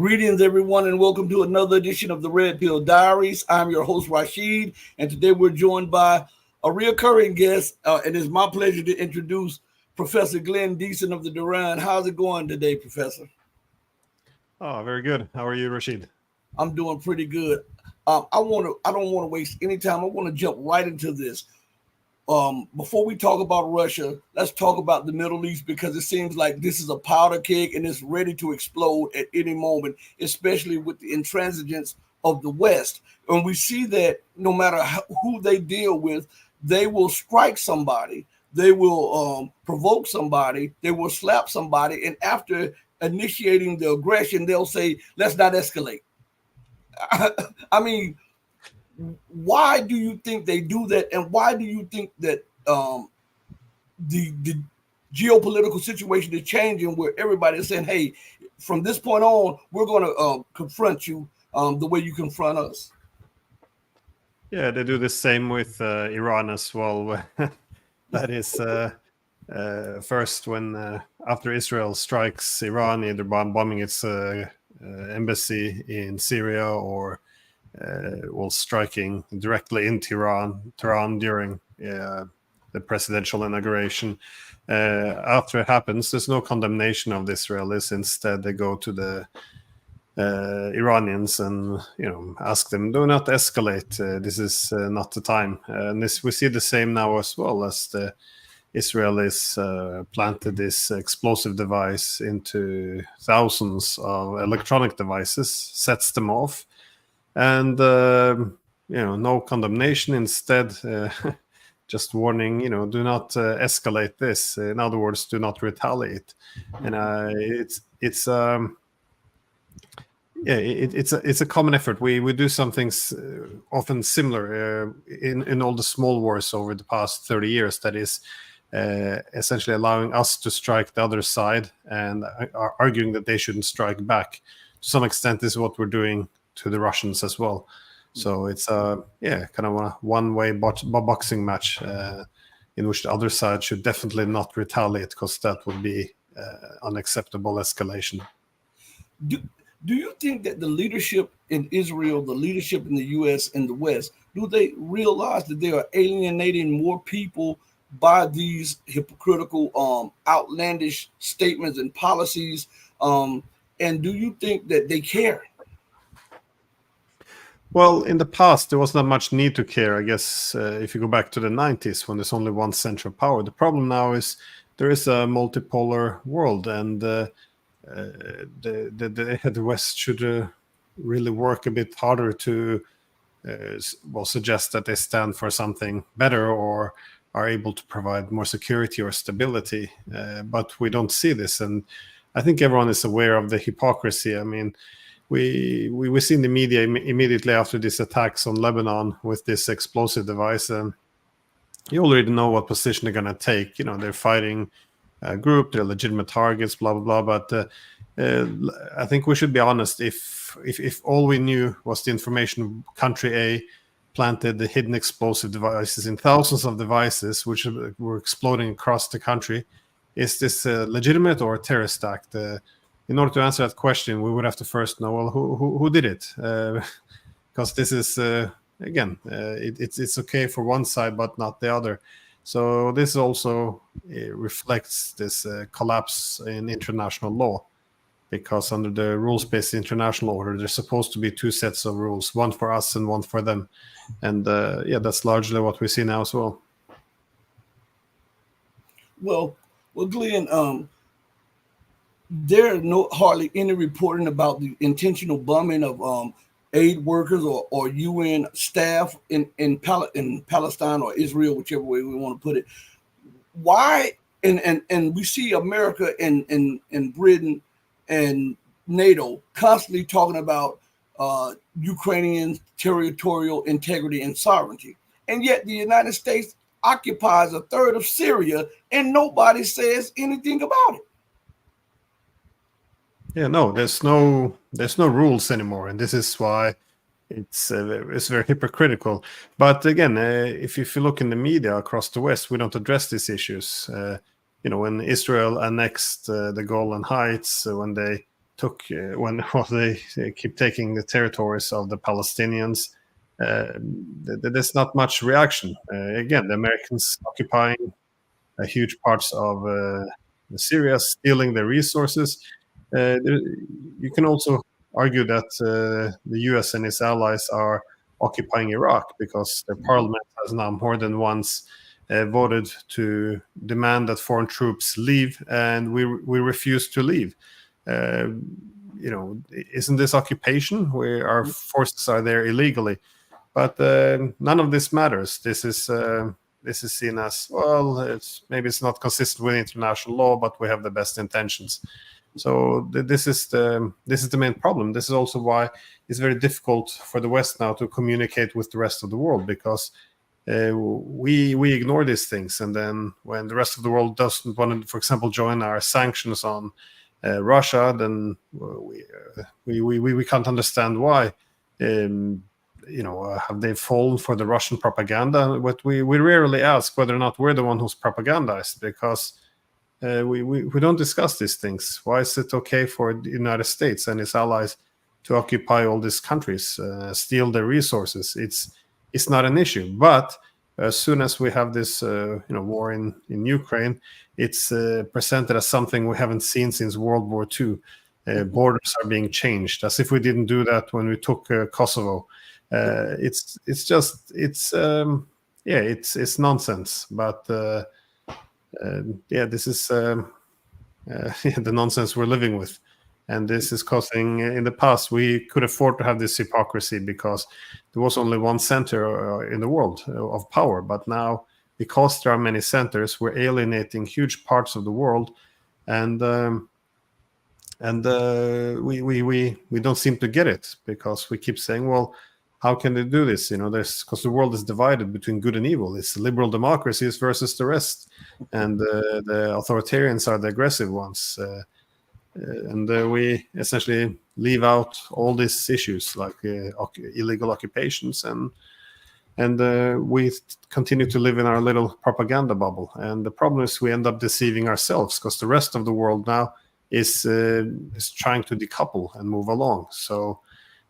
Greetings, everyone, and welcome to another edition of the Red Pill Diaries. I'm your host, Rashid, and today we're joined by a recurring guest, and it's my pleasure to introduce Professor Glenn Diesen of the Duran. How's it going today, Professor? Oh, very good. How are you, Rashid? I'm doing pretty good. I don't want to waste any time. I want to jump right into this. Before we talk about Russia, let's talk about the Middle East, because it seems like this is a powder keg and it's ready to explode at any moment, especially with the intransigence of the West. And we see that no matter who they deal with, they will strike somebody, they will provoke somebody, they will slap somebody, and after initiating the aggression, they'll say, let's not escalate. I mean, why do you think they do that, and why do you think that the geopolitical situation is changing, where everybody is saying, hey, from this point on, we're going to confront you the way you confront us? Yeah, they do the same with Iran as well. That is first when after Israel strikes Iran, either bombing its embassy in Syria or striking directly in Tehran during the presidential inauguration. After it happens, there's no condemnation of the Israelis. Instead, they go to the Iranians and ask them, do not escalate. This is not the time. And we see the same now as well, as the Israelis planted this explosive device into thousands of electronic devices, sets them off. And no condemnation. Instead, just warning. Do not escalate this. In other words, do not retaliate. And it's a common effort. We do some things often similar in all the small wars over the past 30 years. That is essentially allowing us to strike the other side and arguing that they shouldn't strike back. To some extent, this is what we're doing to the Russians as well. So it's kind of a one-way boxing match in which the other side should definitely not retaliate, because that would be unacceptable escalation. Do you think that the leadership in Israel, the leadership in the U.S. and the West, do they realize that they are alienating more people by these hypocritical, outlandish statements and policies? And do you think that they care? Well, in the past, there was not much need to care, I guess, if you go back to the 90s, when there's only one central power. The problem now is there is a multipolar world, and the West should really work a bit harder to suggest that they stand for something better or are able to provide more security or stability. But we don't see this, and I think everyone is aware of the hypocrisy. I mean, we see in the media immediately after these attacks on Lebanon with this explosive device, and you already know what position they're going to take. They're fighting a group, they're legitimate targets, blah blah blah. But I think we should be honest. If all we knew was the information country A planted the hidden explosive devices in thousands of devices which were exploding across the country, is this legitimate or a terrorist act? In order to answer that question, we would have to first know, well, who did it? Because this is, again, it's okay for one side, but not the other. So this also reflects this collapse in international law, because under the rules-based international order, there's supposed to be two sets of rules, one for us and one for them. And that's largely what we see now as well. Well, Glenn, there's hardly any reporting about the intentional bombing of aid workers or UN staff in Palestine or Israel, whichever way we want to put it. Why? And we see America and Britain and NATO constantly talking about Ukrainian territorial integrity and sovereignty, and yet the United States occupies a third of Syria, and nobody says anything about it. Yeah, no, there's no rules anymore, and this is why it's very hypocritical. But again, if you look in the media across the West, we don't address these issues. When Israel annexed the Golan Heights, when they took when they keep taking the territories of the Palestinians. There's not much reaction. Again, the Americans occupying huge parts of Syria, stealing their resources. You can also argue that the U.S. and its allies are occupying Iraq because their parliament has now more than once voted to demand that foreign troops leave, and we refuse to leave. Isn't this occupation where our forces are there illegally? But none of this matters. This is seen as, well, it's not consistent with international law, but we have the best intentions. So this is the main problem. This is also why it's very difficult for the West now to communicate with the rest of the world, because we ignore these things, and then when the rest of the world doesn't want to, for example, join our sanctions on Russia, then we can't understand why. Have they fallen for the Russian propaganda? But we rarely ask whether or not we're the one who's propagandized, because we don't discuss these things. Why is it okay for the United States and its allies to occupy all these countries, steal their resources? It's not an issue. But as soon as we have this war in Ukraine, it's presented as something we haven't seen since World War II. Borders are being changed, as if we didn't do that when we took Kosovo. It's nonsense. But this is the nonsense we're living with, and this is causing. In the past, we could afford to have this hypocrisy because there was only one center in the world of power. But now, because there are many centers, we're alienating huge parts of the world, and we don't seem to get it, because we keep saying, well, how can they do this? Because the world is divided between good and evil. It's liberal democracies versus the rest, and the authoritarians are the aggressive ones. And we essentially leave out all these issues like illegal occupations, and we continue to live in our little propaganda bubble. And the problem is we end up deceiving ourselves, because the rest of the world now is trying to decouple and move along. So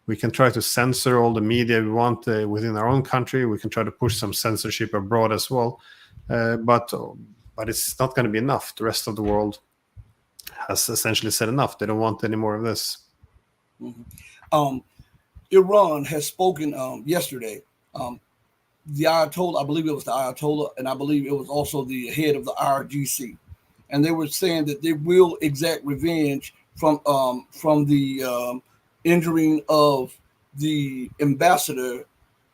we can try to censor all the media we want within our own country. We can try to push some censorship abroad as well, but it's not going to be enough. The rest of the world has essentially said enough. They don't want any more of this. Mm-hmm. Iran has spoken yesterday. The Ayatollah, I believe it was the Ayatollah, and I believe it was also the head of the IRGC, and they were saying that they will exact revenge from the injuring of the ambassador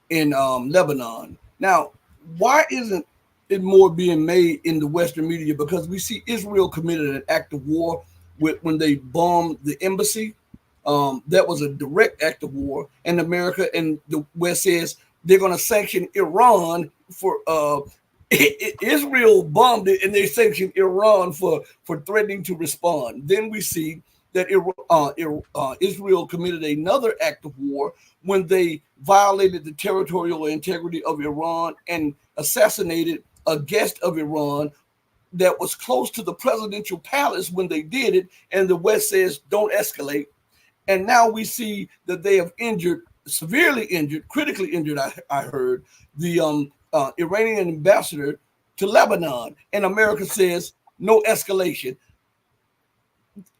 in Lebanon. Now, why isn't it more being made in the Western media? Because we see Israel committed an act of war when they bombed the embassy. That was a direct act of war, and America and the West says they're going to sanction Iran for Israel bombed it, and they sanctioned Iran for threatening to respond. Then we see that Israel committed another act of war when they violated the territorial integrity of Iran and assassinated a guest of Iran that was close to the presidential palace when they did it. And the West says, don't escalate. And now we see that they have severely injured, critically injured, I heard, the Iranian ambassador to Lebanon. And America says, no escalation.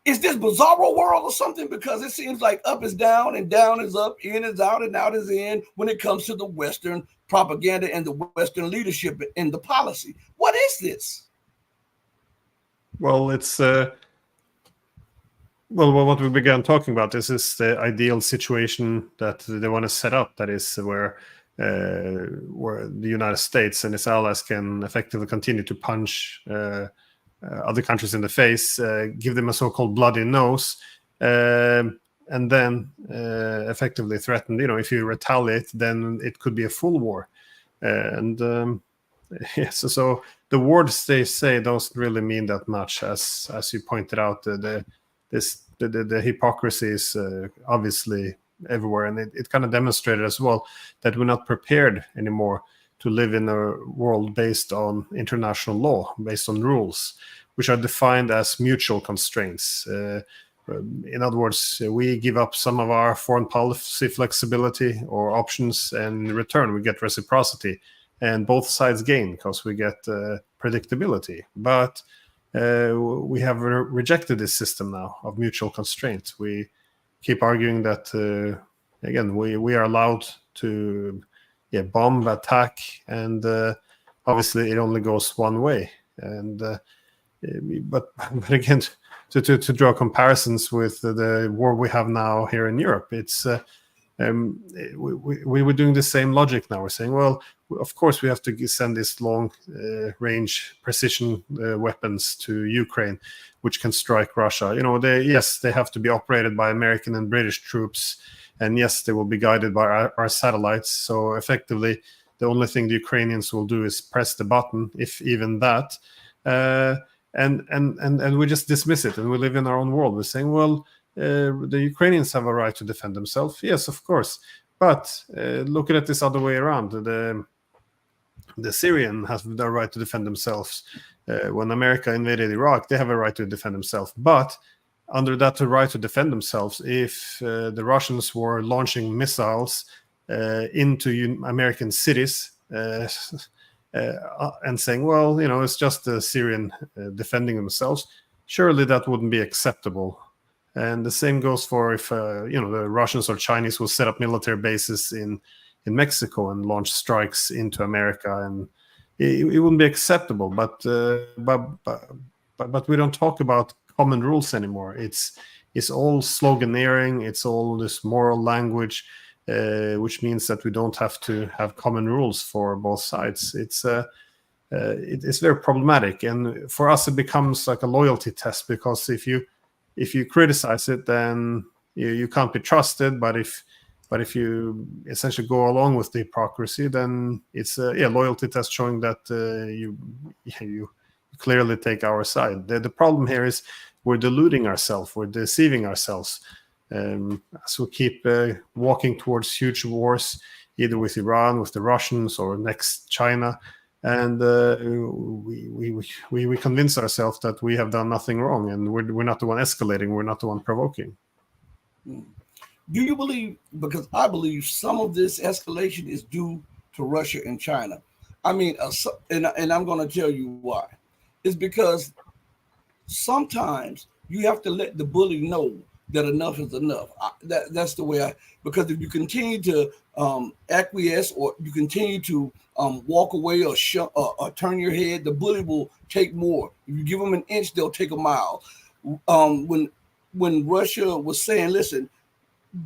Is this bizarro world or something? Because it seems like up is down and down is up, in is out and out is in when it comes to the Western propaganda and the Western leadership and the policy. What is this? Well, it's what we began talking about. This is the ideal situation that they want to set up. That is where the United States and its allies can effectively continue to punch other countries in the face, give them a so-called bloody nose, and then effectively threaten, if you retaliate, then it could be a full war. So the words they say don't really mean that much, as you pointed out. The hypocrisy is obviously everywhere, and it kind of demonstrated as well that we're not prepared anymore to live in a world based on international law, based on rules, which are defined as mutual constraints. In other words, we give up some of our foreign policy flexibility or options, and in return we get reciprocity, and both sides gain because we get predictability. But we have rejected this system now of mutual constraint. We keep arguing that again we are allowed to bomb, attack, and obviously it only goes one way. And but again, to draw comparisons with the war we have now here in Europe, it's we were doing the same logic now. We're saying, well, of course we have to send these long range precision weapons to Ukraine, which can strike Russia. You know, they have to be operated by American and British troops, and yes, they will be guided by our satellites. So effectively, the only thing the Ukrainians will do is press the button, if even that. And we just dismiss it, and we live in our own world. We're saying, well, the Ukrainians have a right to defend themselves. Yes, of course. But look at it this other way around. The Syrian has the right to defend themselves. When America invaded Iraq, they have a right to defend themselves. But under that right to defend themselves, if the Russians were launching missiles into American cities, and saying, well, you know, it's just the Syrian defending themselves, surely that wouldn't be acceptable. And the same goes for if, you know, the Russians or Chinese will set up military bases in Mexico and launch strikes into America, and it wouldn't be acceptable. But we don't talk about common rules anymore. It's all sloganeering. It's all this moral language, which means that we don't have to have common rules for both sides. It's very problematic, and for us it becomes like a loyalty test, because if you criticize it, then you can't be trusted. But if you essentially go along with the hypocrisy, then it's a loyalty test showing that you clearly take our side. The problem here is we're deluding ourselves, we're deceiving ourselves. As we keep walking towards huge wars, either with Iran, with the Russians, or next China, and we convince ourselves that we have done nothing wrong, and we're not the one escalating, we're not the one provoking. Do you believe? Because I believe some of this escalation is due to Russia and China. I mean, and I'm going to tell you why. It's because sometimes you have to let the bully know that enough is enough. That's the way because if you continue to acquiesce, or you continue to walk away or turn your head, the bully will take more. If you give them an inch, they'll take a mile. When Russia was saying, listen,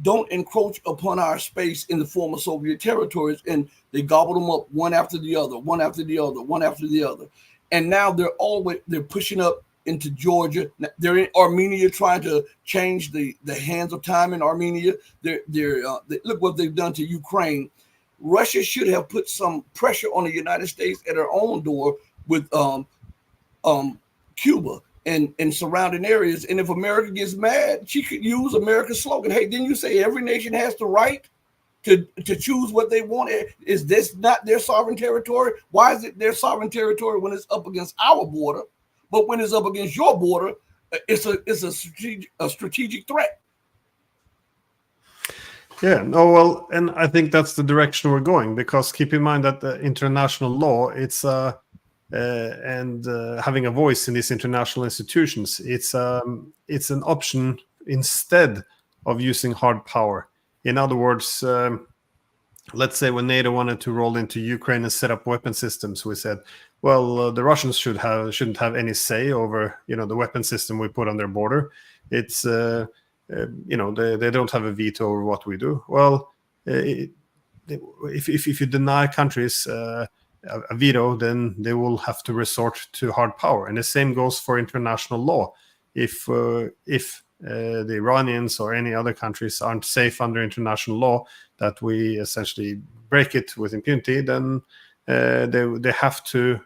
don't encroach upon our space in the former Soviet territories, and they gobbled them up one after the other, one after the other, one after the other. And now they're pushing up into Georgia. They're in Armenia, trying to change the hands of time in Armenia. They look what they've done to Ukraine. Russia should have put some pressure on the United States at her own door with Cuba and surrounding areas. And if America gets mad, she could use America's slogan. Hey, didn't you say every nation has the right to choose what they want? Is this not their sovereign territory? Why is it their sovereign territory when it's up against our border? But when it's up against your border, it's a strategic threat. Yeah, no, well, and I think that's the direction we're going, because keep in mind that the international law, it's and having a voice in these international institutions, it's an option instead of using hard power. In other words, let's say when NATO wanted to roll into Ukraine and set up weapon systems, we said, well, the Russians shouldn't have any say over, you know, the weapon system we put on their border. It's you know, they don't have a veto over what we do. Well, if you deny countries a veto, then they will have to resort to hard power. And the same goes for international law. If the Iranians or any other countries aren't safe under international law, that we essentially break it with impunity, then they have to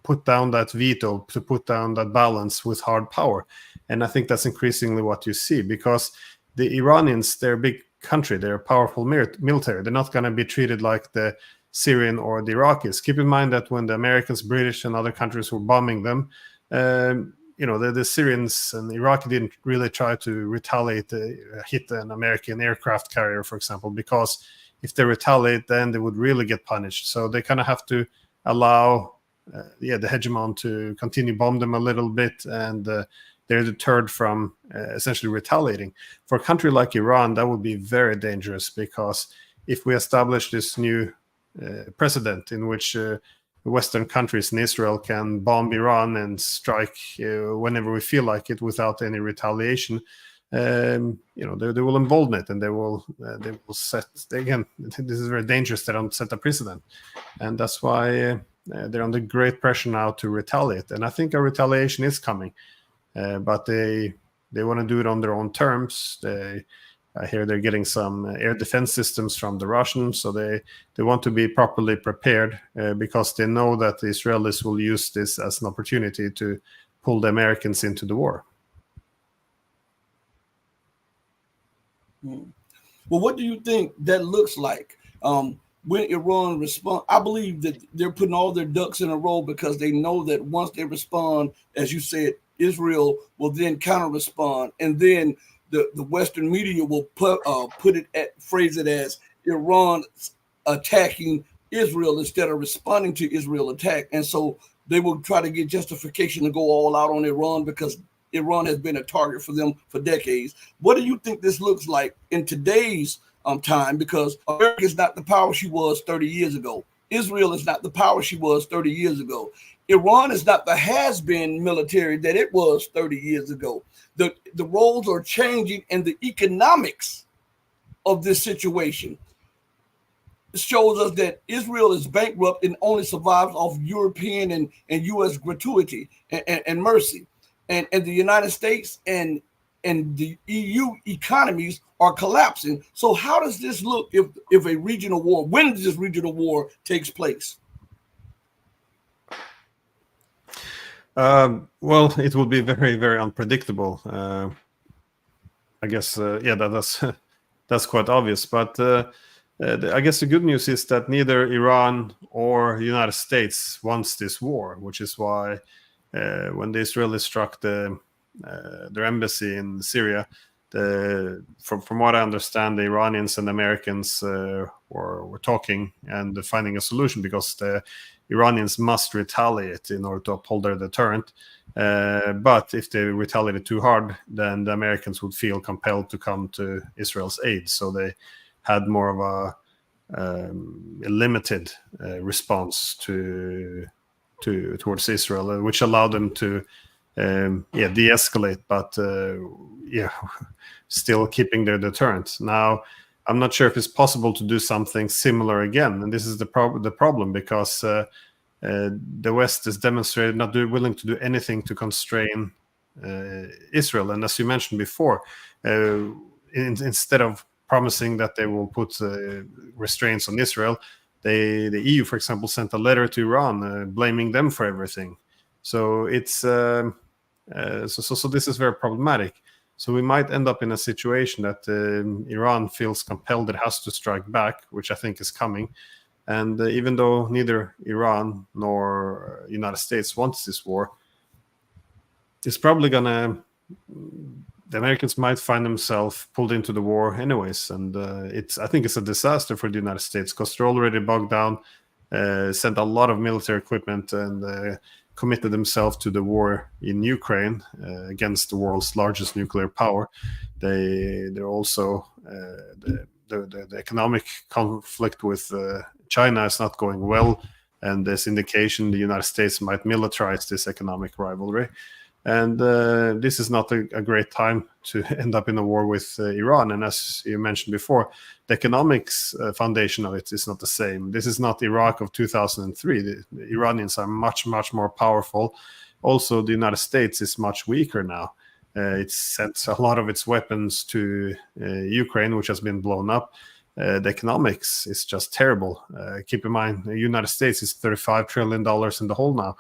put down that veto, to put down that balance with hard power. And I think that's increasingly what you see, because the Iranians, they're a big country, they're a powerful military. They're not going to be treated like the Syrian or the Iraqis. Keep in mind that when the Americans, British, and other countries were bombing them, the Syrians and Iraqi didn't really try to retaliate, hit an American aircraft carrier, for example, because if they retaliate, then they would really get punished. So they kind of have to allow, the hegemon to continue bomb them a little bit, and they're deterred from essentially retaliating. For a country like Iran, that would be very dangerous, because if we establish this new precedent in which Western countries and Israel can bomb Iran and strike whenever we feel like it without any retaliation, they will embolden it, and they will set, again, this is very dangerous. They don't set a precedent, and that's why they're under great pressure now to retaliate. And I think a retaliation is coming, but they want to do it on their own terms. I hear they're getting some air defense systems from the Russians, so they want to be properly prepared, because they know that the Israelis will use this as an opportunity to pull the Americans into the war. Well, what do you think that looks like when Iran respond? I believe that they're putting all their ducks in a row, because they know that once they respond, as you said, Israel will then counter respond, and then the Western media will phrase it as Iran attacking Israel instead of responding to Israel attack. And so they will try to get justification to go all out on Iran, because Iran has been a target for them for decades. What do you think this looks like in today's time? Because America is not the power she was 30 years ago. Israel is not the power she was 30 years ago. Iran is not the has-been military that it was 30 years ago. The roles are changing, and the economics of this situation shows us that Israel is bankrupt and only survives off European and U.S. gratuity and mercy. And the United States and the EU economies are collapsing. So how does this look if a regional war, when this regional war takes place? Well, it will be very, very unpredictable. I guess, that's quite obvious. But I guess the good news is that neither Iran or the United States wants this war, which is why when the Israelis struck their embassy in Syria, from what I understand, the Iranians and the Americans were talking and finding a solution, because the Iranians must retaliate in order to uphold their deterrent. But if they retaliated too hard, then the Americans would feel compelled to come to Israel's aid. So they had more of a limited response towards Israel, which allowed them to de-escalate, but still keeping their deterrent. Now, I'm not sure if it's possible to do something similar again, and this is the problem, because the West has demonstrated not willing to do anything to constrain Israel. And as you mentioned before, instead of promising that they will put restraints on Israel, the EU, for example, sent a letter to Iran blaming them for everything. So it's so this is very problematic. So we might end up in a situation that Iran feels compelled it has to strike back, which I think is coming. And even though neither Iran nor United States wants this war, it's probably the Americans might find themselves pulled into the war anyways. And I think it's a disaster for the United States, because they're already bogged down, sent a lot of military equipment, and committed themselves to the war in Ukraine against the world's largest nuclear power. They're also the economic conflict with China is not going well, and there's indication the United States might militarize this economic rivalry. And this is not a great time to end up in a war with Iran. And as you mentioned before, the economics foundation of it is not the same. This is not Iraq of 2003. The Iranians are much, much more powerful. Also, the United States is much weaker now. It sent a lot of its weapons to Ukraine, which has been blown up. The economics is just terrible. Keep in mind, the United States is $35 trillion in the hole now.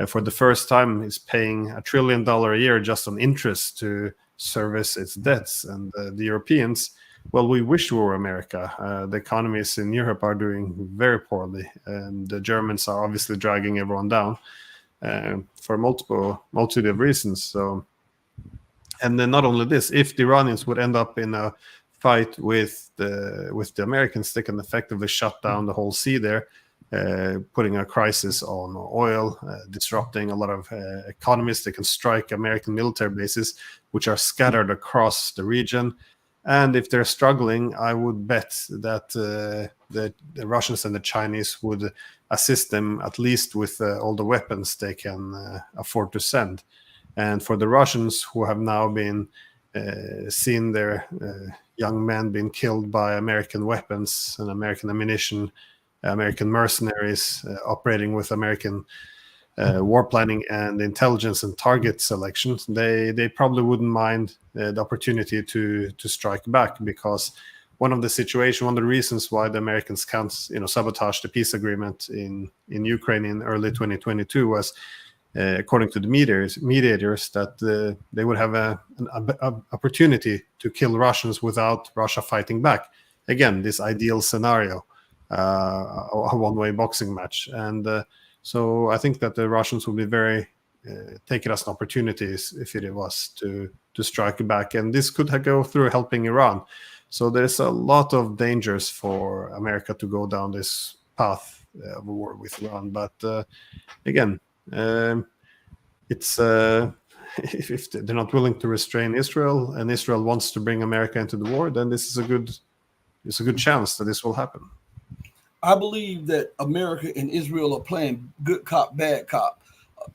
For the first time, it's paying $1 trillion a year just on interest to service its debts. And the Europeans, well, we wish we were America. The economies in Europe are doing very poorly, and the Germans are obviously dragging everyone down. for multitude of reasons. So, and then not only this, if the Iranians would end up in a fight with the Americans, they can effectively shut down the whole sea there, putting a crisis on oil, disrupting a lot of economies. They can strike American military bases, which are scattered across the region. And if they're struggling, I would bet that the Russians and the Chinese would assist them at least with all the weapons they can afford to send. And for the Russians, who have now been seen their young men being killed by American weapons and American ammunition, American mercenaries operating with American war planning and intelligence and target selection, they probably wouldn't mind the opportunity to strike back, because one of the reasons why the Americans can't sabotage the peace agreement in Ukraine in early 2022 was, according to the mediators, that they would have an opportunity to kill Russians without Russia fighting back. Again, this ideal scenario, a one-way boxing match. And so I think that the Russians will be very take it as an opportunity if it was to strike back. And this could go through helping Iran. So there's a lot of dangers for America to go down this path of a war with Iran. But again, it's if they're not willing to restrain Israel, and Israel wants to bring America into the war, then this is a good chance that this will happen. I believe that America and Israel are playing good cop, bad cop.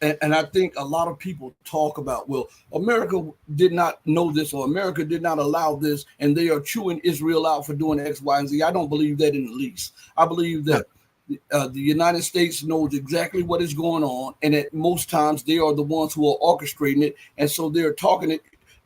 And I think a lot of people talk about, well, America did not know this, or America did not allow this, and they are chewing Israel out for doing X, Y, and Z. I don't believe that in the least. I believe that the United States knows exactly what is going on, and at most times they are the ones who are orchestrating it, and so they're talking it.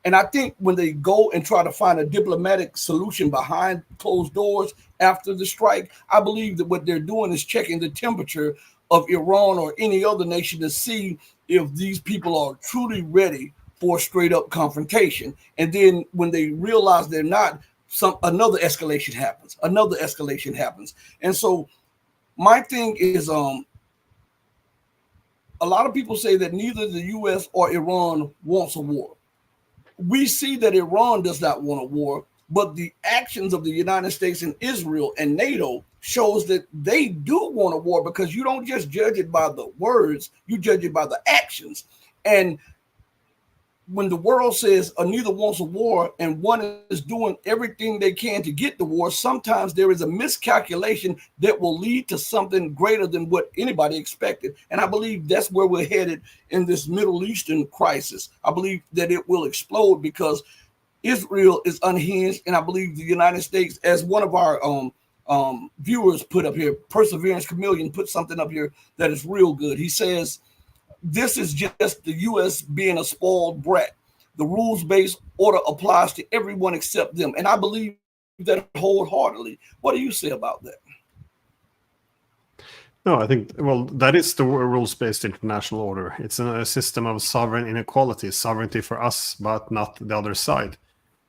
And I think when they go and try to find a diplomatic solution behind closed doors after the strike, I believe that what they're doing is checking the temperature of Iran or any other nation to see if these people are truly ready for straight up confrontation. And then when they realize they're not, another escalation happens. And so my thing is, a lot of people say that neither the US or Iran wants a war. We see that Iran does not want a war, but the actions of the United States and Israel and NATO shows that they do want a war, because you don't just judge it by the words, you judge it by the actions. And when the world says neither wants a war and one is doing everything they can to get the war, sometimes there is a miscalculation that will lead to something greater than what anybody expected. And I believe that's where we're headed in this Middle Eastern crisis. I believe that it will explode because Israel is unhinged. And I believe the United States, as one of our viewers put up here, Perseverance Chameleon put something up here that is real good. He says, this is just the U.S. being a spoiled brat. The rules-based order applies to everyone except them. And I believe that wholeheartedly. What do you say about that? No, I think, well, that is the rules-based international order. It's a system of sovereign inequality, sovereignty for us, but not the other side.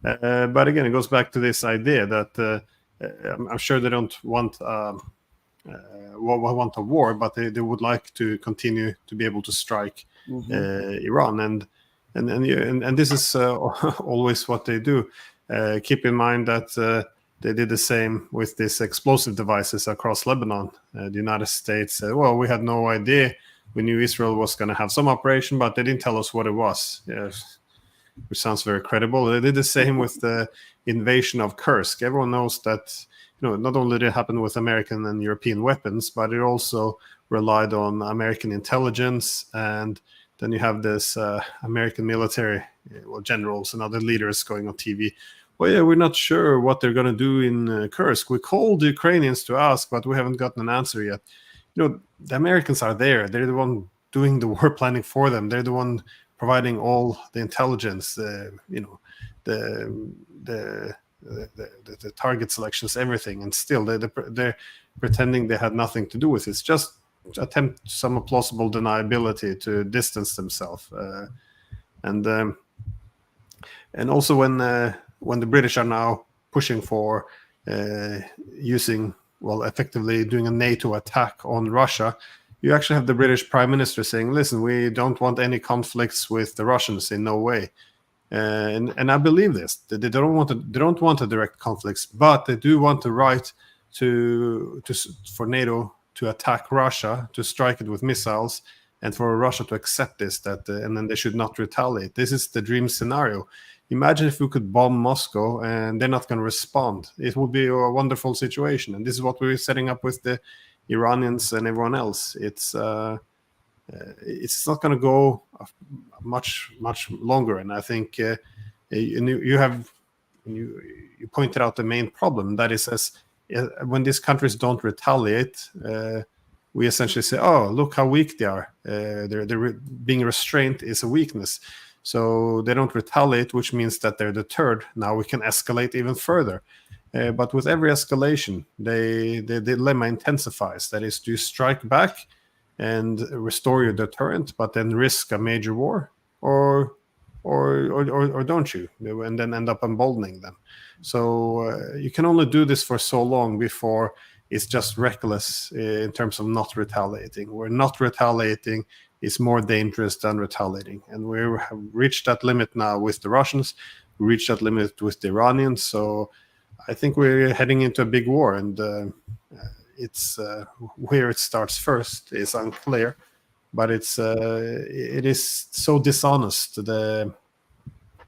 But again, it goes back to this idea that I'm sure they don't want a war, but they would like to continue to be able to strike Iran, and this is always what they do. Keep in mind that they did the same with these explosive devices across Lebanon. The United States said, well, we had no idea. We knew Israel was going to have some operation, but they didn't tell us what it was. Which sounds very credible. They did the same with the invasion of Kursk. Everyone knows that, not only did it happen with American and European weapons, but it also relied on American intelligence. And then you have this American military generals and other leaders going on TV. Well, yeah, we're not sure what they're going to do in Kursk. We called the Ukrainians to ask, but we haven't gotten an answer yet. The Americans are there. They're the one doing the war planning for them. They're the one providing all the intelligence, the target selections, everything, and still they're pretending they had nothing to do with it. It's just attempt some plausible deniability to distance themselves, and also when the British are now pushing for effectively doing a NATO attack on Russia, you actually have the British Prime Minister saying, listen, we don't want any conflicts with the Russians, in no way. And I believe this. They don't want a direct conflicts, but they do want the right for NATO to attack Russia, to strike it with missiles, and for Russia to accept this, and then they should not retaliate. This is the dream scenario. Imagine if we could bomb Moscow and they're not going to respond. It would be a wonderful situation. And this is what we're setting up with the Iranians and everyone else. It's not going to go much longer. And I think you pointed out the main problem. That is, when these countries don't retaliate, we essentially say, "Oh, look how weak they are. They're being restrained is a weakness." So they don't retaliate, which means that they're deterred. Now we can escalate even further. But with every escalation, the dilemma intensifies. That is, do you strike back and restore your deterrent, but then risk a major war, or don't you, and then end up emboldening them? So you can only do this for so long before it's just reckless in terms of not retaliating. Where not retaliating is more dangerous than retaliating, and we have reached that limit now with the Russians. We reached that limit with the Iranians. So I think we're heading into a big war, and it's where it starts first is unclear, but it is so dishonest.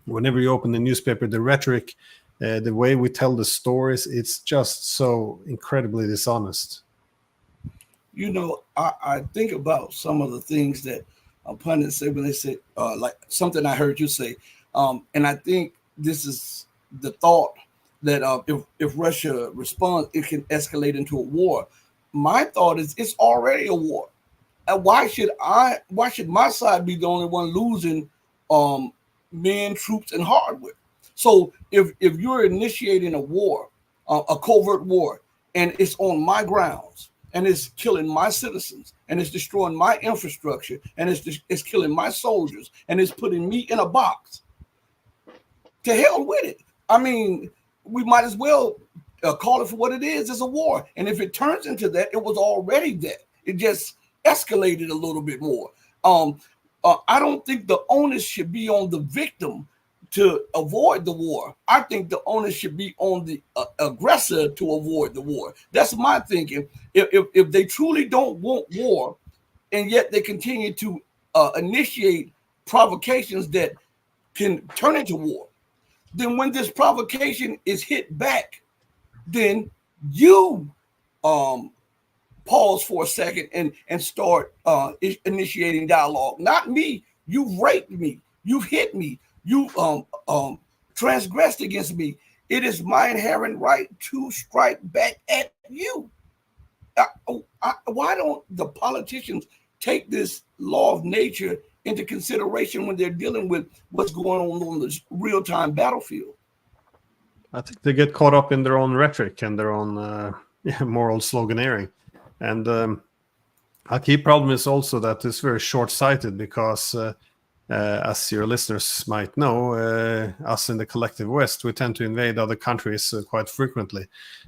Whenever you open the newspaper, the rhetoric, the way we tell the stories, it's just so incredibly dishonest. You know, I think about some of the things that pundits say when they say, like something I heard you say, and I think this is the thought that if Russia responds, it can escalate into a war. My thought is it's already a war. And why should my side be the only one losing men, troops, and hardware? So if you're initiating a war, a covert war, and it's on my grounds, and it's killing my citizens, and it's destroying my infrastructure, and it's killing my soldiers, and it's putting me in a box, to hell with it. I mean, we might as well call it for what it is. It's a war. And if it turns into that, it was already that. It just escalated a little bit more. I don't think the onus should be on the victim to avoid the war. I think the onus should be on the aggressor to avoid the war. That's my thinking. If they truly don't want war, and yet they continue to initiate provocations that can turn into war, then when this provocation is hit back, then you pause for a second and start initiating dialogue. Not me. You've raped me. You've hit me. You transgressed against me. It is my inherent right to strike back at you. Why don't the politicians take this law of nature into consideration when they're dealing with what's going on the real-time battlefield? I think they get caught up in their own rhetoric and their own moral sloganeering. And a key problem is also that it's very short-sighted because, as your listeners might know, us in the collective West, we tend to invade other countries quite frequently.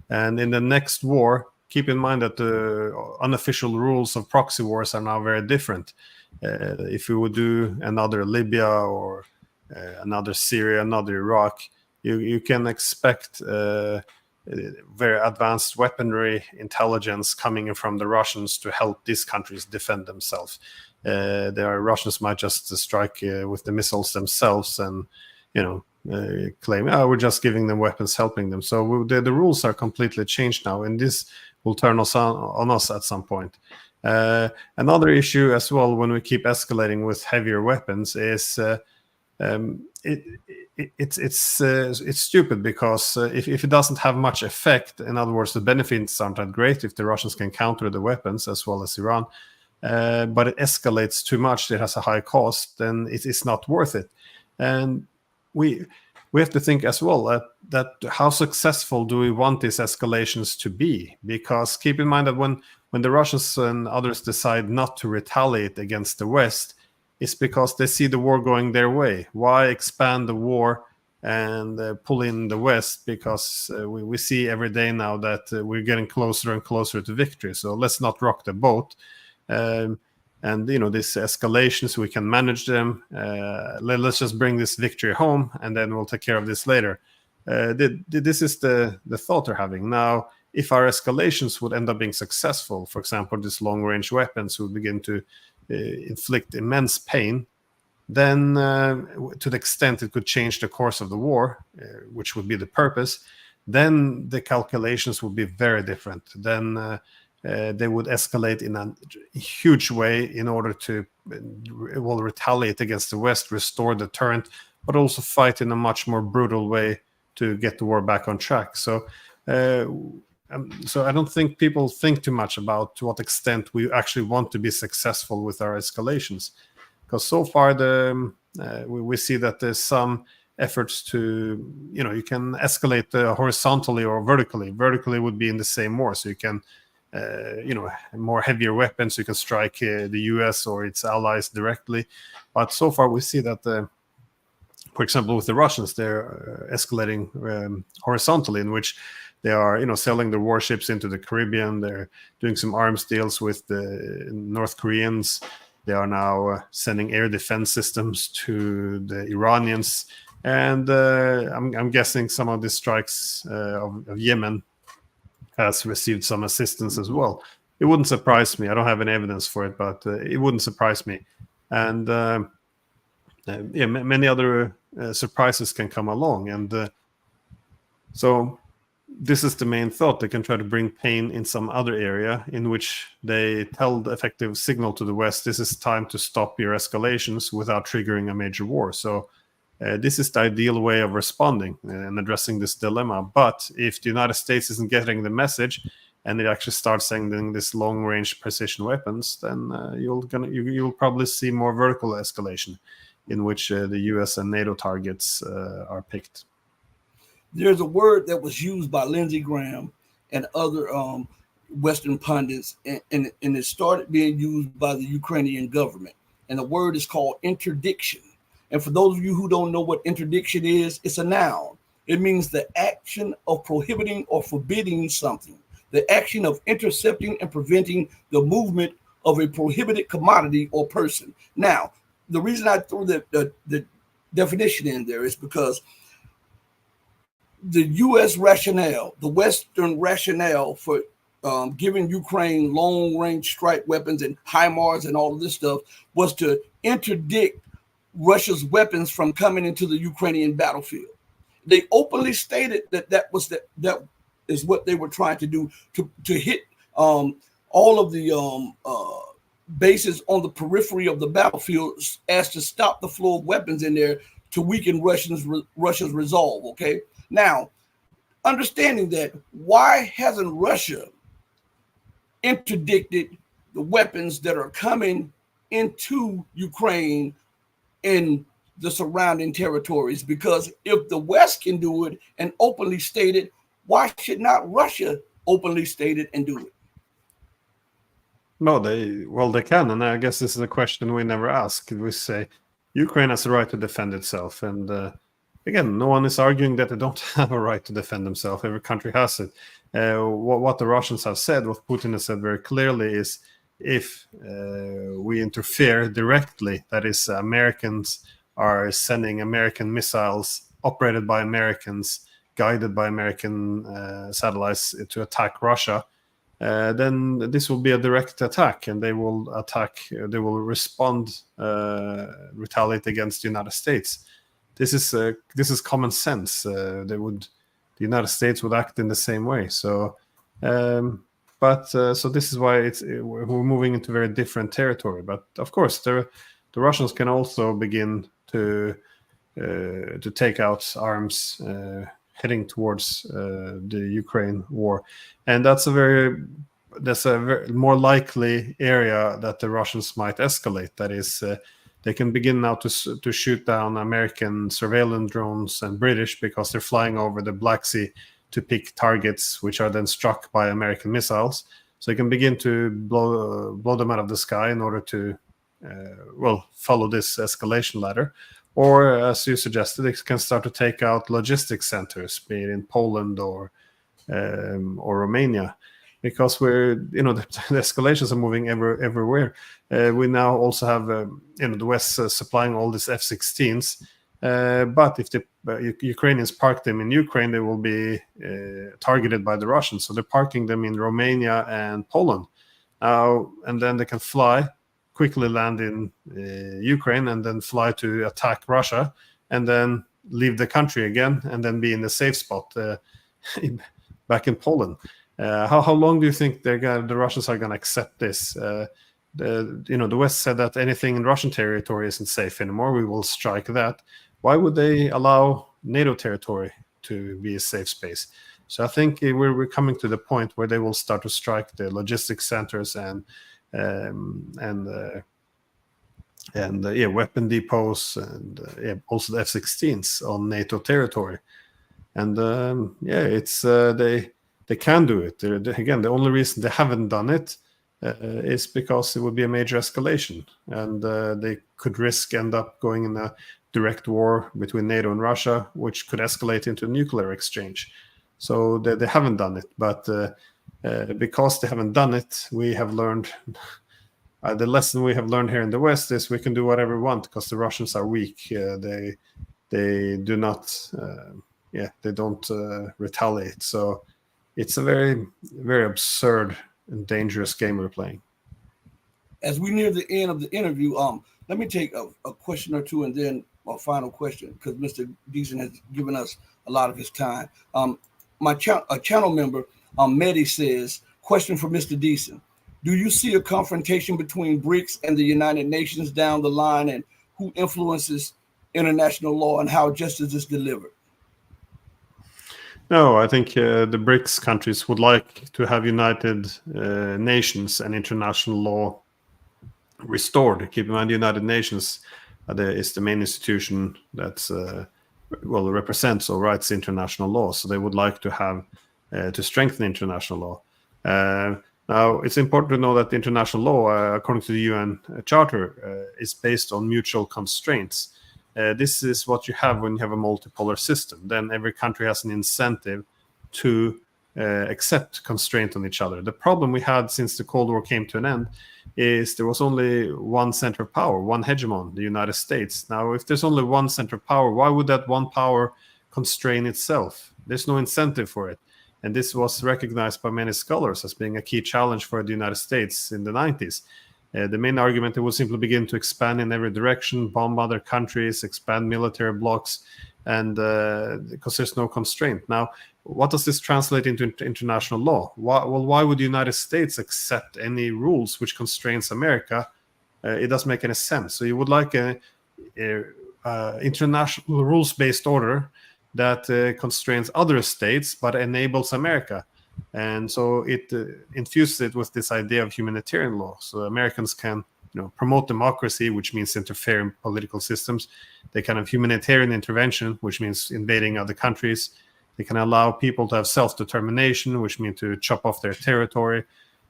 And in the next war, keep in mind that the unofficial rules of proxy wars are now very different. If we would do another Libya or another Syria, another Iraq, you can expect very advanced weaponry intelligence coming from the Russians to help these countries defend themselves. Russians might just strike with the missiles themselves and, claim, we're just giving them weapons, helping them. So the rules are completely changed now, and this will turn us on us at some point. Another issue as well, when we keep escalating with heavier weapons, is it's stupid because if it doesn't have much effect, in other words, the benefits aren't that great if the Russians can counter the weapons as well as Iran, but it escalates too much, it has a high cost, then it's not worth it. And we have to think as well that how successful do we want these escalations to be? Because keep in mind that when the Russians and others decide not to retaliate against the West, it's because they see the war going their way. Why expand the war and pull in the West? Because we see every day now that we're getting closer and closer to victory. So let's not rock the boat. And these escalations, we can manage them. Let's just bring this victory home, and then we'll take care of this later. This is the thought they're having now. If our escalations would end up being successful, for example, these long-range weapons would begin to inflict immense pain, then to the extent it could change the course of the war, which would be the purpose, then the calculations would be very different. Then they would escalate in a huge way in order to retaliate against the West, restore the deterrent, but also fight in a much more brutal way to get the war back on track. So I don't think people think too much about to what extent we actually want to be successful with our escalations. Because so far we see that there's some efforts to, you can escalate horizontally or vertically. Vertically would be in the same war, so you can, more heavier weapons, you can strike the US or its allies directly. But so far we see that, for example, with the Russians, they're escalating horizontally, in which they are, selling their warships into the Caribbean. They're doing some arms deals with the North Koreans. They are now sending air defense systems to the Iranians. And I'm guessing some of the strikes of Yemen has received some assistance as well. It wouldn't surprise me. I don't have any evidence for it, but it wouldn't surprise me. And many other surprises can come along. And so this is the main thought. They can try to bring pain in some other area in which they tell the effective signal to the West, this is time to stop your escalations without triggering a major war. So this is the ideal way of responding and addressing this dilemma. But if the United States isn't getting the message and it actually starts sending this long-range precision weapons, then you'll probably see more vertical escalation in which the US and NATO targets are picked. There's a word that was used by Lindsey Graham and other Western pundits, and it started being used by the Ukrainian government. And the word is called interdiction. And for those of you who don't know what interdiction is, it's a noun. It means the action of prohibiting or forbidding something, the action of intercepting and preventing the movement of a prohibited commodity or person. Now, the reason I threw the definition in there is because the U.S. rationale, the Western rationale for giving Ukraine long-range strike weapons and HIMARS and all of this stuff was to interdict Russia's weapons from coming into the Ukrainian battlefield. They openly stated that is what they were trying to do, to hit all of the bases on the periphery of the battlefield as to stop the flow of weapons in there to weaken Russia's resolve. Okay. Now, understanding that, why hasn't Russia interdicted the weapons that are coming into Ukraine in the surrounding territories? Because if the West can do it and openly state it, why should not Russia openly state it and do it? No, they can, and I guess this is a question we never ask. We say Ukraine has the right to defend itself, and again, no one is arguing that they don't have a right to defend themselves. Every country has it. What the Russians have said, what Putin has said very clearly, is if we interfere directly, that is, Americans are sending American missiles operated by Americans, guided by American satellites to attack Russia, then this will be a direct attack, and they will respond, retaliate against the United States. This is common sense. The United States would act in the same way. So, so this is why we're moving into very different territory. But of course, the Russians can also begin to take out arms, heading towards the Ukraine war, and that's a very more likely area that the Russians might escalate. That is, they can begin now to shoot down American surveillance drones and British, because they're flying over the Black Sea to pick targets, which are then struck by American missiles. So they can begin to blow them out of the sky in order to follow this escalation ladder. Or, as you suggested, they can start to take out logistics centers, be it in Poland or Romania. because we're, you know, the escalations are moving everywhere. We now also have, you know, the West supplying all these F-16s. But if the Ukrainians park them in Ukraine, they will be targeted by the Russians. So they're parking them in Romania and Poland. And then they can quickly land in Ukraine, and then fly to attack Russia, and then leave the country again, and then be in the safe spot back in Poland. How long do you think the Russians are going to accept this? The West said that anything in Russian territory isn't safe anymore. We will strike that. Why would they allow NATO territory to be a safe space? So I think we're coming to the point where they will start to strike the logistics centers and weapon depots, and also the F-16s on NATO territory. And it's they can do it. Again, the only reason they haven't done it is because it would be a major escalation, and they could end up going in a direct war between NATO and Russia, which could escalate into a nuclear exchange. So they haven't done it, but because they haven't done it, we have learned the lesson we have learned here in the West is we can do whatever we want because the Russians are weak. They do not, they don't retaliate. So it's a very, very absurd and dangerous game we're playing. As we near the end of the interview, let me take a question or two and then a final question, because Mr. Diesen has given us a lot of his time. A channel member, Mehdi, says, question for Mr. Diesen. Do you see a confrontation between BRICS and the United Nations down the line, and who influences international law and how justice is delivered? No, I think the BRICS countries would like to have United Nations and international law restored. Keep in mind, the United Nations is the main institution that's represents or writes international law. So they would like to have to strengthen international law. Now, it's important to know that international law, according to the UN Charter, is based on mutual constraints. This is what you have when you have a multipolar system. Then every country has an incentive to accept constraint on each other. The problem we had since the Cold War came to an end is there was only one center of power, one hegemon, the United States. Now, if there's only one center of power, why would that one power constrain itself? There's no incentive for it. And this was recognized by many scholars as being a key challenge for the United States in the 90s. The main argument, it would simply begin to expand in every direction, bomb other countries, expand military blocks, and because there's no constraint. Now, what does this translate into international law? Why would the United States accept any rules which constrains America? It doesn't make any sense. So you would like a international rules-based order that constrains other states but enables America. And so it infuses it with this idea of humanitarian law. So Americans can promote democracy, which means interfere in political systems. They can have humanitarian intervention, which means invading other countries. They can allow people to have self-determination, which means to chop off their territory.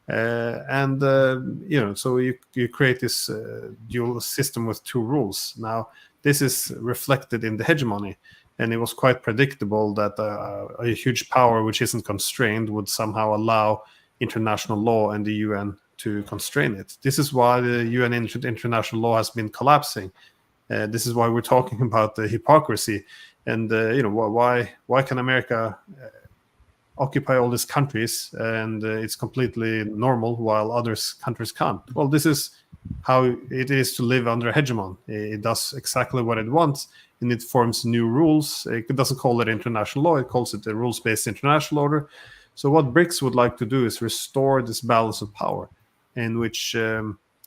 So you create this dual system with two rules. Now, this is reflected in the hegemony. And it was quite predictable that a huge power which isn't constrained would somehow allow international law and the UN to constrain it. This is why the UN international law has been collapsing. This is why we're talking about the hypocrisy. And why can America occupy all these countries and it's completely normal while other countries can't? Well, this is how it is to live under a hegemon. It does exactly what it wants, and it forms new rules. It doesn't call it international law, it calls it the rules-based international order. So what BRICS would like to do is restore this balance of power in which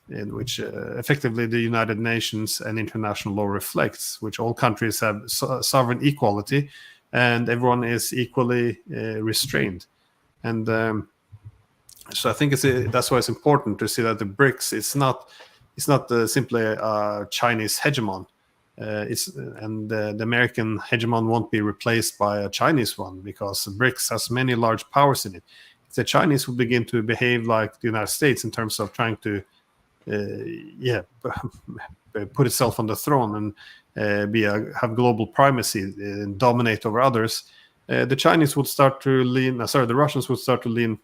effectively the United Nations and international law reflects, which all countries have sovereign equality and everyone is equally restrained. And so I think that's why it's important to see that the BRICS, it's not simply a Chinese hegemon. The American hegemon won't be replaced by a Chinese one because BRICS has many large powers in it. If the Chinese will begin to behave like the United States in terms of trying to put itself on the throne and have global primacy and dominate over others, the Russians would start to lean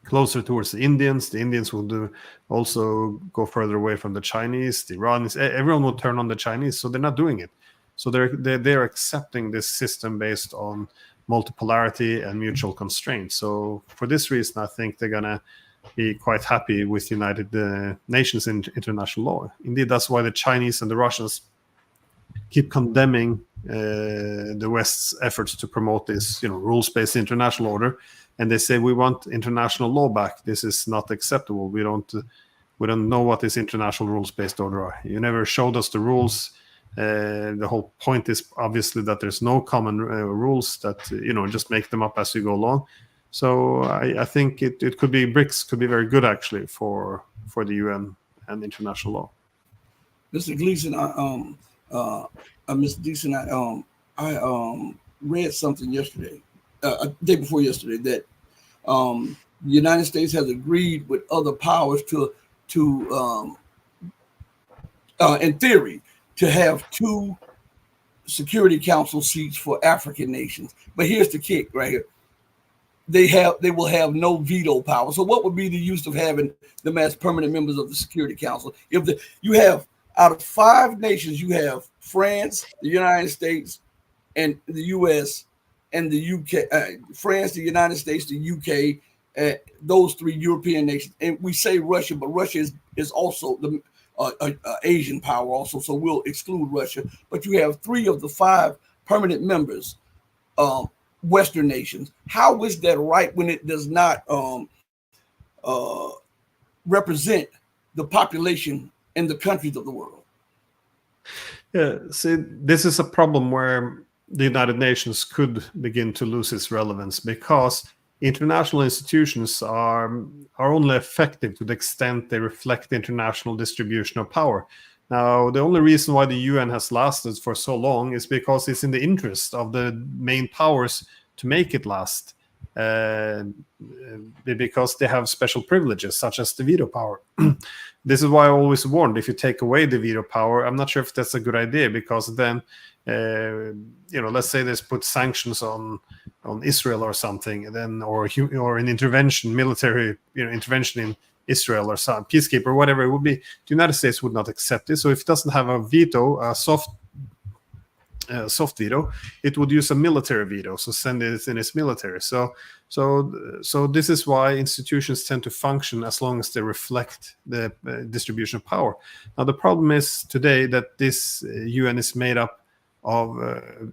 closer towards the Indians. The Indians will also go further away from the Chinese, the Iranians. Everyone will turn on the Chinese, so they're not doing it. So they're accepting this system based on multipolarity and mutual constraints. So for this reason, I think they're gonna be quite happy with United Nations in international law. Indeed, that's why the Chinese and the Russians keep condemning the West's efforts to promote this, rules-based international order, and they say we want international law back. This is not acceptable. We don't know what this international rules-based order are. You never showed us the rules. The whole point is obviously that there's no common rules, that just make them up as you go along. So I think it could be BRICS could be very good actually for the UN and international law. Mr. Gleason, Mr. Diesen, I read something yesterday, day before yesterday, that the United States has agreed with other powers to in theory, to have 2 Security Council seats for African nations. But here's the kick right here. They will have no veto power. So what would be the use of having them as permanent members of the Security Council? If you have, out of 5 nations, you have France, the United States, and the US, and the UK, France, the United States, the UK, those 3 European nations. And we say Russia, but Russia is also the Asian power also, so we'll exclude Russia. But you have 3 of the 5 permanent members, Western nations. How is that right when it does not represent the population in the countries of the world? Yeah, see, this is a problem where the United Nations could begin to lose its relevance, because international institutions are only effective to the extent they reflect the international distribution of power. Now, the only reason why the UN has lasted for so long is because it's in the interest of the main powers to make it last, because they have special privileges, such as the veto power. This is why I always warned, if you take away the veto power, I'm not sure if that's a good idea, because then, let's say they put sanctions on Israel or something, and then or an intervention, military intervention in Israel or some peacekeeper or whatever it would be, the United States would not accept it. So if it doesn't have a veto, a soft veto, it would use a military veto, so send it in its military. So this is why institutions tend to function as long as they reflect the distribution of power. Now the problem is today that this UN is made up of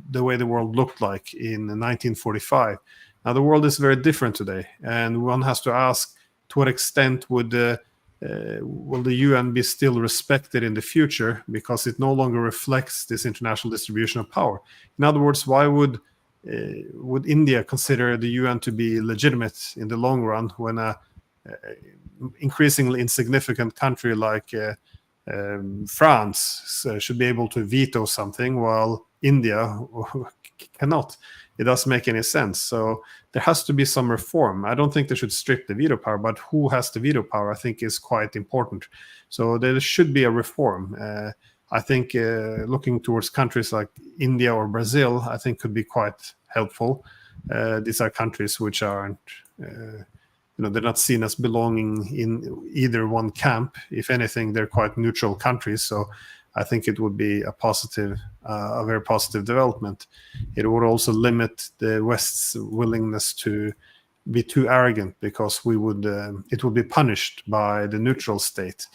the way the world looked like in 1945. Now the world is very different today, and one has to ask, to what extent will the UN be still respected in the future, because it no longer reflects this international distribution of power? In other words, why would India consider the UN to be legitimate in the long run when a increasingly insignificant country like France should be able to veto something while India cannot? It doesn't make any sense. So there has to be some reform. I don't think they should strip the veto power, but who has the veto power, I think, is quite important. So there should be a reform. I think looking towards countries like India or Brazil, I think could be quite helpful. These are countries which aren't, they're not seen as belonging in either one camp. If anything, they're quite neutral countries. So I think it would be a very positive development. It would also limit the West's willingness to be too arrogant, because it would be punished by the neutral state.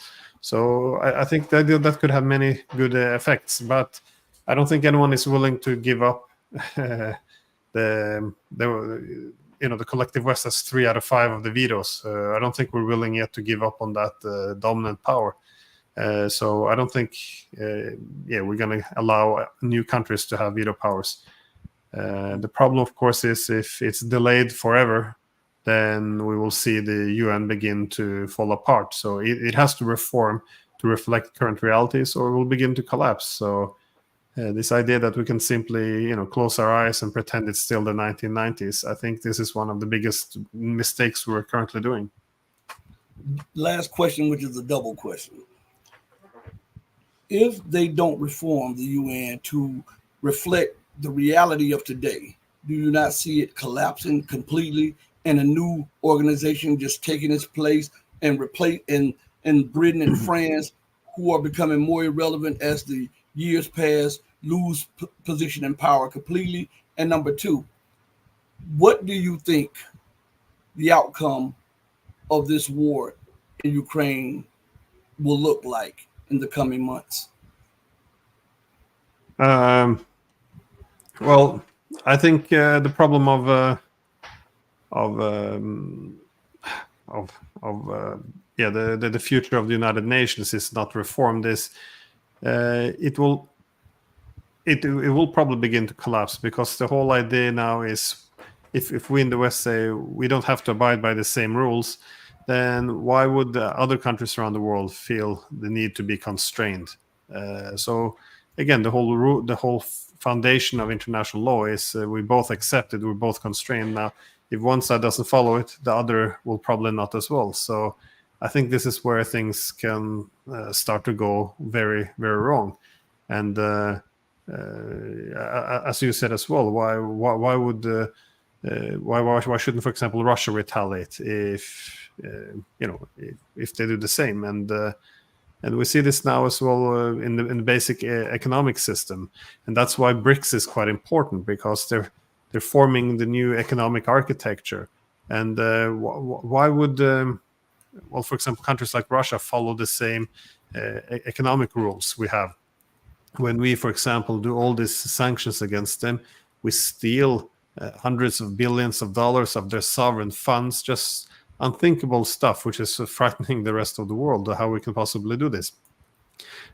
So I think that could have many good effects, but I don't think anyone is willing to give up the collective West has 3 out of 5 of the vetoes. I don't think we're willing yet to give up on that dominant power. So I don't think, we're going to allow new countries to have veto powers. The problem, of course, is if it's delayed forever, then we will see the UN begin to fall apart. So it has to reform to reflect current realities, or it will begin to collapse. So this idea that we can simply, close our eyes and pretend it's still the 1990s, I think this is one of the biggest mistakes we're currently doing. Last question, which is a double question. If they don't reform the UN to reflect the reality of today, do you not see it collapsing completely and a new organization just taking its place and replace in Britain and France, who are becoming more irrelevant as the years pass, lose position and power completely? And number two, what do you think the outcome of this war in Ukraine will look like in the coming months? Well, I think the problem the future of the United Nations is not reform this. It will probably begin to collapse, because the whole idea now is, if we in the West say we don't have to abide by the same rules, then why would other countries around the world feel the need to be constrained? So again, the whole foundation of international law is we both accept it, we're both constrained. Now, if one side doesn't follow it, the other will probably not as well. So I think this is where things can start to go very, very wrong. And as you said as well, why shouldn't, for example, Russia retaliate if they do the same? And we see this now as well in the basic economic system, and that's why BRICS is quite important, because they're forming the new economic architecture. And why would for example, countries like Russia follow the same economic rules we have? When we, for example, do all these sanctions against them, we steal hundreds of billions of dollars of their sovereign funds, just unthinkable stuff, which is frightening the rest of the world, how we can possibly do this.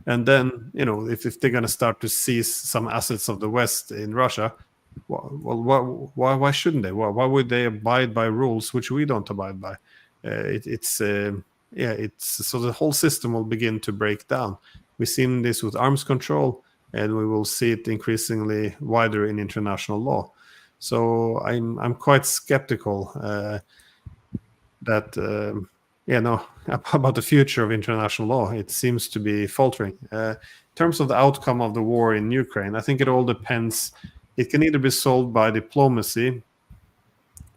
And then, if they're going to start to seize some assets of the West in Russia, well, why shouldn't they? Why would they abide by rules which we don't abide by? So the whole system will begin to break down. We've seen this with arms control, and we will see it increasingly wider in international law. So I'm quite skeptical about the future of international law. It seems to be faltering. In terms of the outcome of the war in Ukraine, I think it all depends. It can either be solved by diplomacy,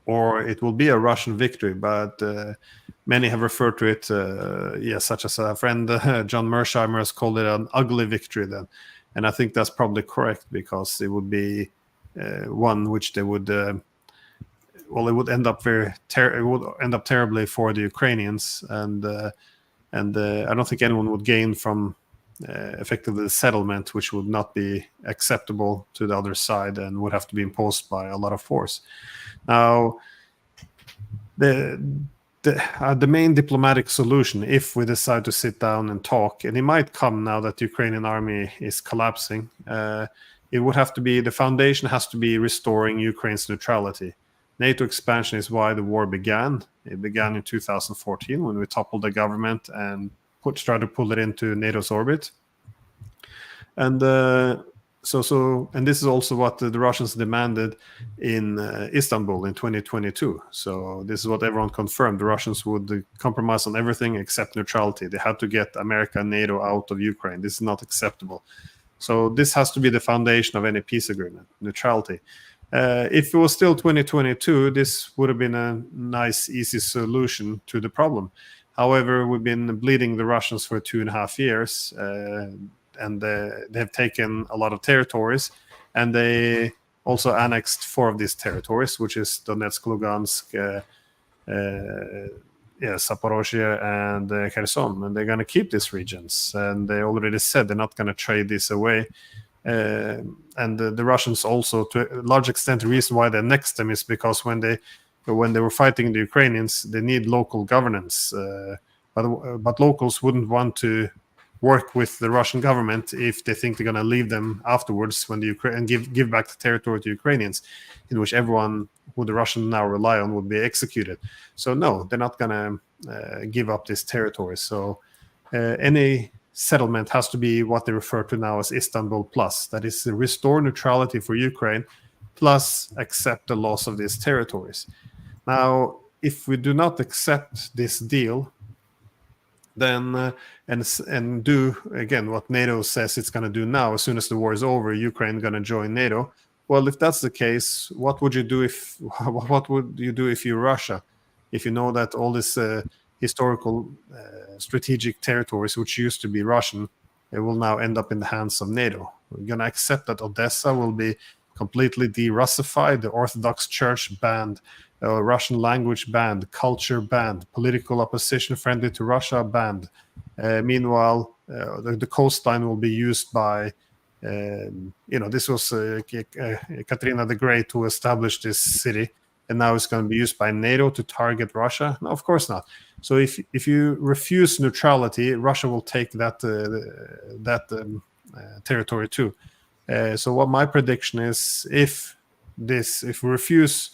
or it will be a Russian victory. But many have referred to it, such as a friend, John Mersheimer, has called it an ugly victory then. And I think that's probably correct, because it would be one which they would... it would end up terribly for the Ukrainians, and I don't think anyone would gain from effectively the settlement, which would not be acceptable to the other side and would have to be imposed by a lot of force. Now, the main diplomatic solution, if we decide to sit down and talk, and it might come now that the Ukrainian army is collapsing, it would have to be, the foundation has to be restoring Ukraine's neutrality. NATO expansion is why the war began. It began in 2014 when we toppled the government and tried to pull it into NATO's orbit. And and this is also what the Russians demanded in Istanbul in 2022. So this is what everyone confirmed. The Russians would compromise on everything except neutrality. They had to get America and NATO out of Ukraine. This is not acceptable. So this has to be the foundation of any peace agreement, neutrality. If it was still 2022, this would have been a nice, easy solution to the problem. However, we've been bleeding the Russians for 2.5 years, and they have taken a lot of territories, and they also annexed 4 of these territories, which is Donetsk, Lugansk, Zaporozhye, and Kherson. And they're going to keep these regions, and they already said they're not going to trade this away. And the Russians also, to a large extent, the reason why they annexed them is because when they were fighting the Ukrainians, they need local governance. But locals wouldn't want to work with the Russian government if they think they're going to leave them afterwards when and give back the territory to Ukrainians, in which everyone who the Russians now rely on would be executed. So no, they're not going to give up this territory. So any settlement has to be what they refer to now as Istanbul Plus. That is, restore neutrality for Ukraine, plus accept the loss of these territories. Now, if we do not accept this deal, then and do again what NATO says it's going to do now, as soon as the war is over, Ukraine is going to join NATO. well, if that's the case, what would you do if you're Russia? If you know that all this historical strategic territories which used to be Russian, it will now end up in the hands of NATO. We're going to accept that Odessa will be completely de-Russified, the Orthodox Church banned, Russian language banned, culture banned, political opposition friendly to Russia banned. Meanwhile, the coastline will be used by, this was Katrina the Great who established this city, and now it's going to be used by NATO to target Russia? No, of course not. So if you refuse neutrality, Russia will take that territory too. So what my prediction is, if we refuse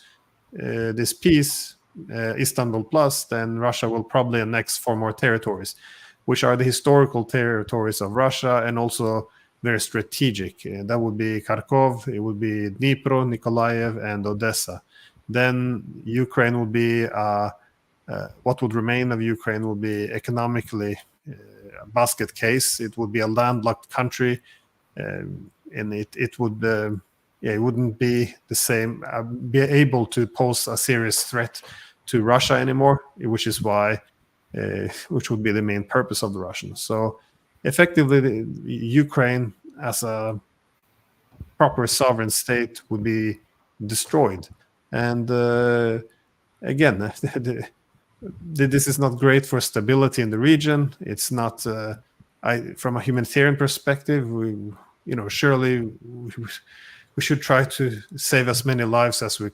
this peace, Istanbul Plus, then Russia will probably annex 4 more territories, which are the historical territories of Russia and also very strategic. That would be Kharkov, it would be Dnipro, Nikolaev, and Odessa. Then Ukraine would be, what would remain of Ukraine would be economically a basket case. It would be a landlocked country, and it would, it wouldn't be the same, be able to pose a serious threat to Russia anymore, which is why, which would be the main purpose of the Russians. So effectively, Ukraine as a proper sovereign state would be destroyed. And again, this is not great for stability in the region. It's not, from a humanitarian perspective, surely we should try to save as many lives as we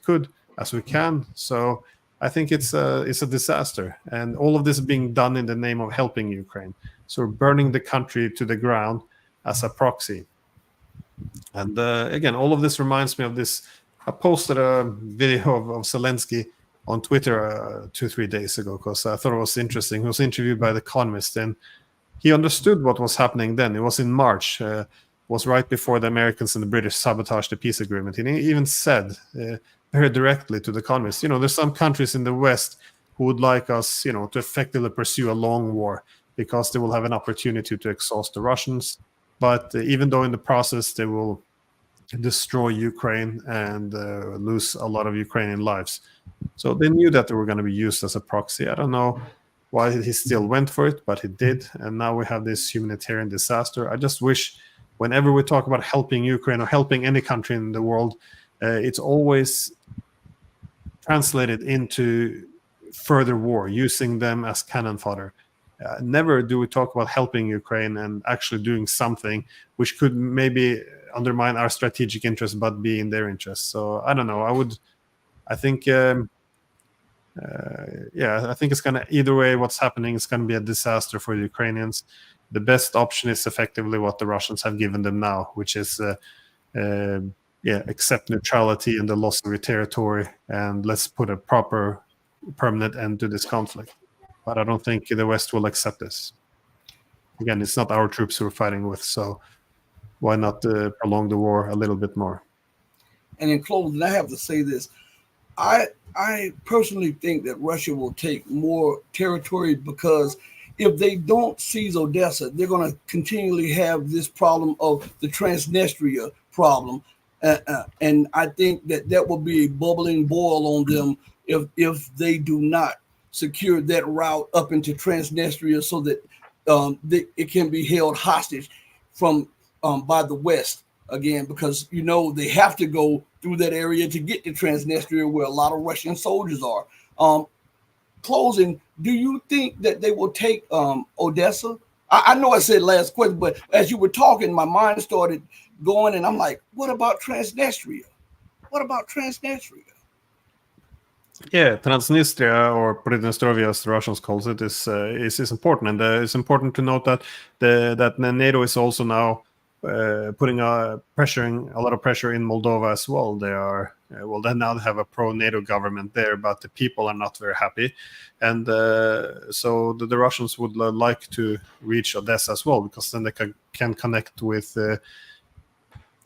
can. So I think it's a disaster, and all of this being done in the name of helping Ukraine. So we're burning the country to the ground as a proxy. And again, all of this reminds me of this. I posted a video of Zelensky on Twitter 2-3 days ago because I thought it was interesting. He was interviewed by The Economist, and he understood what was happening then. It was in March. Was right before the Americans and the British sabotaged the peace agreement. And he even said very directly to The Economist, there's some countries in the West who would like us, to effectively pursue a long war because they will have an opportunity to exhaust the Russians. But even though in the process they will destroy Ukraine and lose a lot of Ukrainian lives. So they knew that they were going to be used as a proxy. I don't know why he still went for it, but he did. And now we have this humanitarian disaster. I just wish whenever we talk about helping Ukraine or helping any country in the world, it's always translated into further war, using them as cannon fodder. Never do we talk about helping Ukraine and actually doing something which could maybe undermine our strategic interest but be in their interest. So I don't know. I think it's going to, either way what's happening is going to be a disaster for the Ukrainians. The best option is effectively what the Russians have given them now, which is accept neutrality and the loss of your territory, and let's put a proper permanent end to this conflict. But I don't think the West will accept this. Again, it's not our troops we're fighting with, so why not prolong the war a little bit more? And in closing, I have to say this. I personally think that Russia will take more territory because if they don't seize Odessa, they're going to continually have this problem of the Transnistria problem. And I think that will be a bubbling boil on them if they do not secure that route up into Transnistria so that it can be held hostage from by the West again, because they have to go through that area to get to Transnistria where a lot of Russian soldiers are. Closing, do you think that they will take Odessa? I know I said last question, but as you were talking, my mind started going, and I'm like, what about Transnistria? What about Transnistria? Yeah, Transnistria, or Pridnestrovia, as the Russians calls it, is important, and it's important to note that that NATO is also now putting pressuring a lot of pressure in Moldova as well. They are they now have a pro-NATO government there, but the people are not very happy, and so the Russians would like to reach Odessa as well, because then they can connect with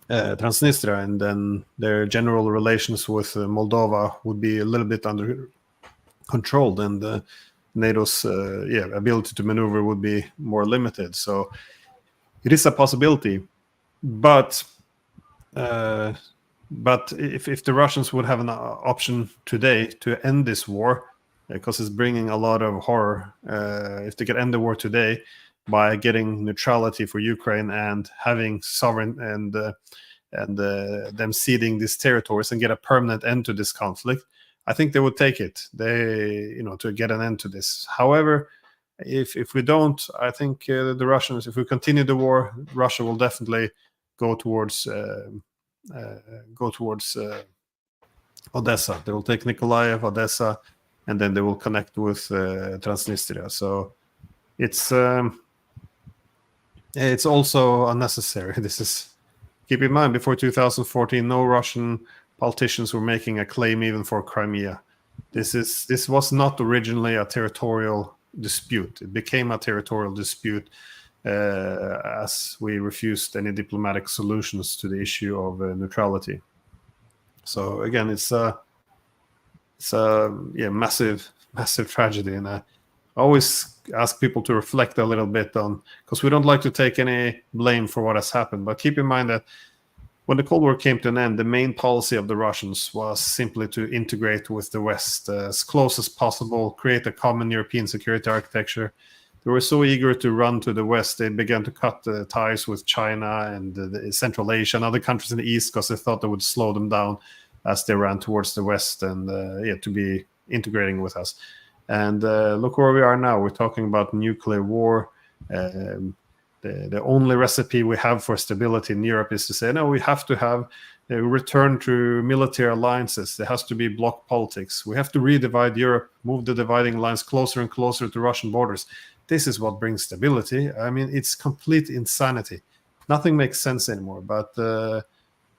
Transnistria, and then their general relations with Moldova would be a little bit under controlled, and NATO's ability to maneuver would be more limited. So it is a possibility, but But if the Russians would have an option today to end this war, because it's bringing a lot of horror, if they could end the war today by getting neutrality for Ukraine and having sovereign and them ceding these territories and get a permanent end to this conflict, I think they would take it. To get an end to this. However, if we don't, I think the Russians, if we continue the war, Russia will definitely go towards Odessa. They will take Nikolaev, Odessa, and then they will connect with Transnistria. So it's also unnecessary. Keep in mind, before 2014, no Russian politicians were making a claim even for Crimea. This was not originally a territorial dispute. It became a territorial dispute as we refused any diplomatic solutions to the issue of neutrality. So again, it's a massive tragedy, and I always ask people to reflect a little bit on, because we don't like to take any blame for what has happened, but keep in mind that when the Cold War came to an end, the main policy of the Russians was simply to integrate with the West as close as possible, create a common European security architecture. They were so eager to run to the West, they began to cut ties with China and Central Asia and other countries in the East because they thought that would slow them down as they ran towards the West and to be integrating with us. And look where we are now. We're talking about nuclear war. The only recipe we have for stability in Europe is to say, no, we have to have a return to military alliances. There has to be bloc politics. We have to redivide Europe, move the dividing lines closer and closer to Russian borders. This is what brings stability. I mean, it's complete insanity. Nothing makes sense anymore. But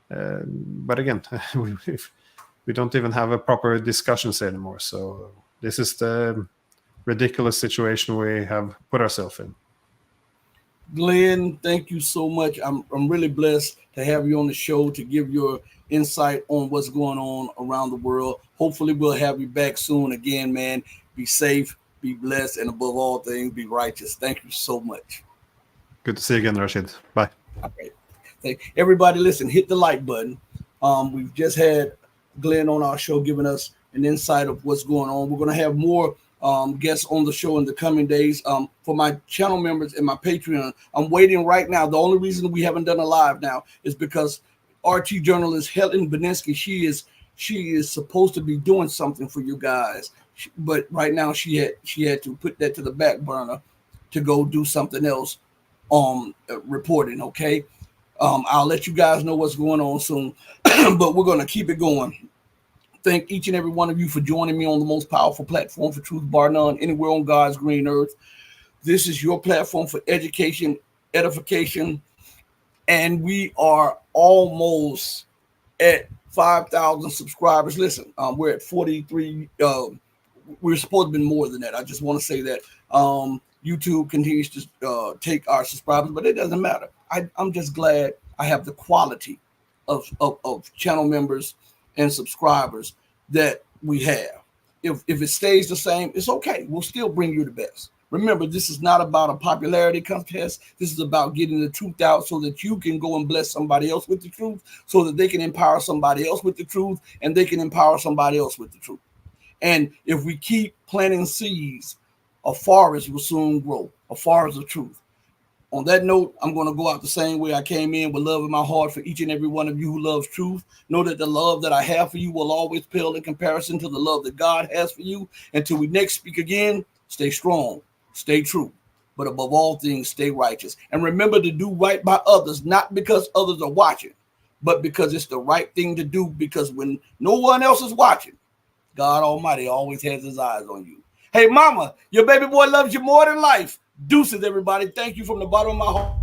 again, we don't even have a proper discussions anymore. So this is the ridiculous situation we have put ourselves in. Glenn, thank you so much. I'm really blessed to have you on the show to give your insight on what's going on around the world. Hopefully we'll have you back soon again, man. Be safe, be blessed, and above all things, be righteous. Thank you so much. Good to see you again, Rashid. Bye. All right. Everybody, listen, hit the like button. We've just had Glenn on our show giving us an insight of what's going on. We're going to have more guests on the show in the coming days. For my channel members and my Patreon, I'm waiting right now. The only reason we haven't done a live now is because RT journalist Helen Beninsky, she is supposed to be doing something for you guys, but right now she had to put that to the back burner to go do something else reporting. Okay, I'll let you guys know what's going on soon, but we're going to keep it going. Thank each and every one of you for joining me on the most powerful platform for truth, bar none, anywhere on God's green earth. This is your platform for education, edification, and we are almost at 5,000 subscribers. Listen, we're at 43. We're supposed to be more than that. I just want to say that YouTube continues to take our subscribers, but it doesn't matter. I'm just glad I have the quality of channel members and subscribers that we have. If it stays the same, it's okay. We'll still bring you the best. Remember, this is not about a popularity contest. This is about getting the truth out so that you can go and bless somebody else with the truth, so that they can empower somebody else with the truth, and they can empower somebody else with the truth. And if we keep planting seeds, a forest will soon grow, a forest of truth. On that note, I'm going to go out the same way I came in, with love in my heart for each and every one of you who loves truth. Know that the love that I have for you will always pale in comparison to the love that God has for you. Until we next speak again, stay strong, stay true, but above all things, stay righteous. And remember to do right by others, not because others are watching, but because it's the right thing to do, because when no one else is watching, God Almighty always has his eyes on you. Hey, mama, your baby boy loves you more than life. Deuces, everybody. Thank you from the bottom of my heart.